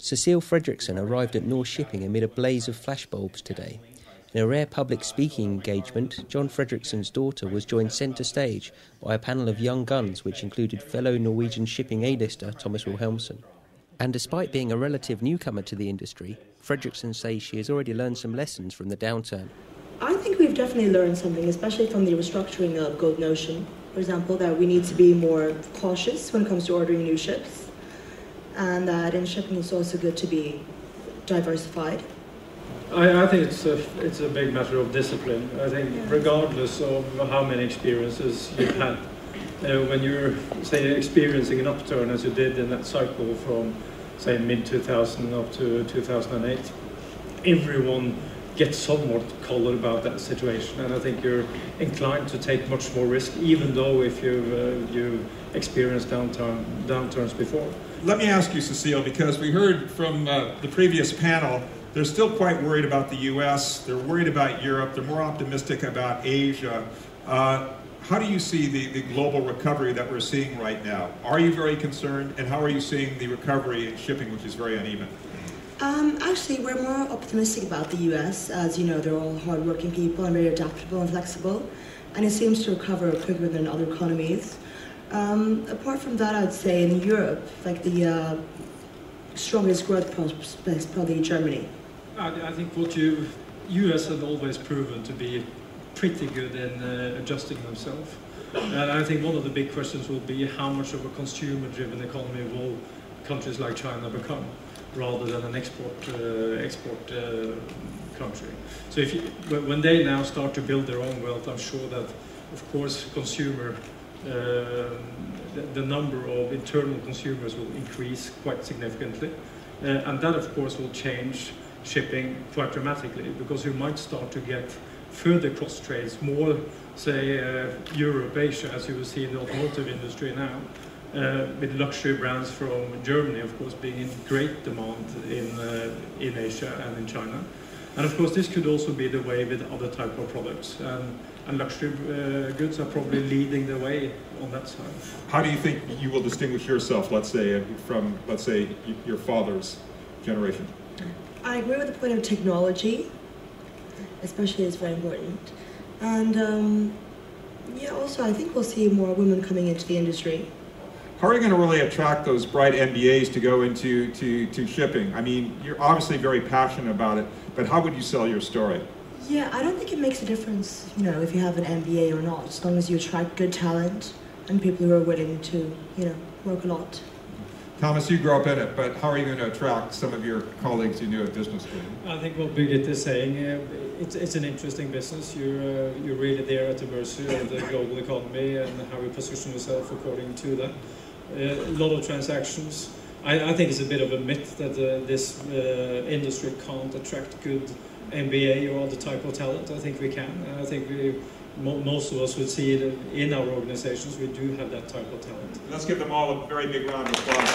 Cecilie Fredriksen arrived at Norse Shipping amid a blaze of flashbulbs today. In a rare public speaking engagement, John Fredriksen's daughter was joined centre stage by a panel of young guns which included fellow Norwegian shipping A-lister Thomas Wilhelmsen. And despite being a relative newcomer to the industry, Fredriksen says she has already learned some lessons from the downturn. I think we've definitely learned something, especially from the restructuring of Golden Ocean. For example, that we need to be more cautious when it comes to ordering new ships, and that in shipping it's also good to be diversified. I think it's a big matter of discipline. I think regardless of how many experiences you've had, when you're, say, experiencing an upturn as you did in that cycle from, say, mid-2000 up to 2008, everyone gets somewhat colored about that situation, and I think you're inclined to take much more risk, even though if you've experienced downturns before. Let me ask you, Cecile, because we heard from the previous panel, they're still quite worried about the US, they're worried about Europe, they're more optimistic about Asia. How do you see the global recovery that we're seeing right now? Are you very concerned, and how are you seeing the recovery in shipping, which is very uneven? Actually, we're more optimistic about the US. As you know, they're all hardworking people and very adaptable and flexible, and it seems to recover quicker than other economies. Apart from that, I'd say in Europe, like the strongest growth prospect is probably Germany. I think US have always proven to be pretty good in adjusting themselves. And I think one of the big questions will be how much of a consumer-driven economy will countries like China become, rather than an export country. So when they now start to build their own wealth, I'm sure that, of course, the number of internal consumers will increase quite significantly. And that, of course, will change shipping quite dramatically, because you might start to get further cross trades, more, say, Europe, Asia, as you will see in the automotive industry now, with luxury brands from Germany, of course, being in great demand in Asia and in China. And of course, this could also be the way with other type of products. And luxury goods are probably leading the way on that side. How do you think you will distinguish yourself, let's say, from, let's say, your father's generation? I agree with the point of technology, especially is very important. And also I think we'll see more women coming into the industry. How are you going to really attract those bright MBAs to go into shipping? I mean, you're obviously very passionate about it, but how would you sell your story? Yeah, I don't think it makes a difference, if you have an MBA or not, as long as you attract good talent and people who are willing to, work a lot. Thomas, you grew up in it, but how are you going to attract some of your colleagues you knew at business school? I think what Birgit is saying, it's an interesting business. You're really there at the mercy of the global economy and how you position yourself according to that. A lot of transactions. I think it's a bit of a myth that this industry can't attract good MBA or other type of talent. I think we can. And I think most of us would see it in our organizations. We do have that type of talent. Let's give them all a very big round of applause.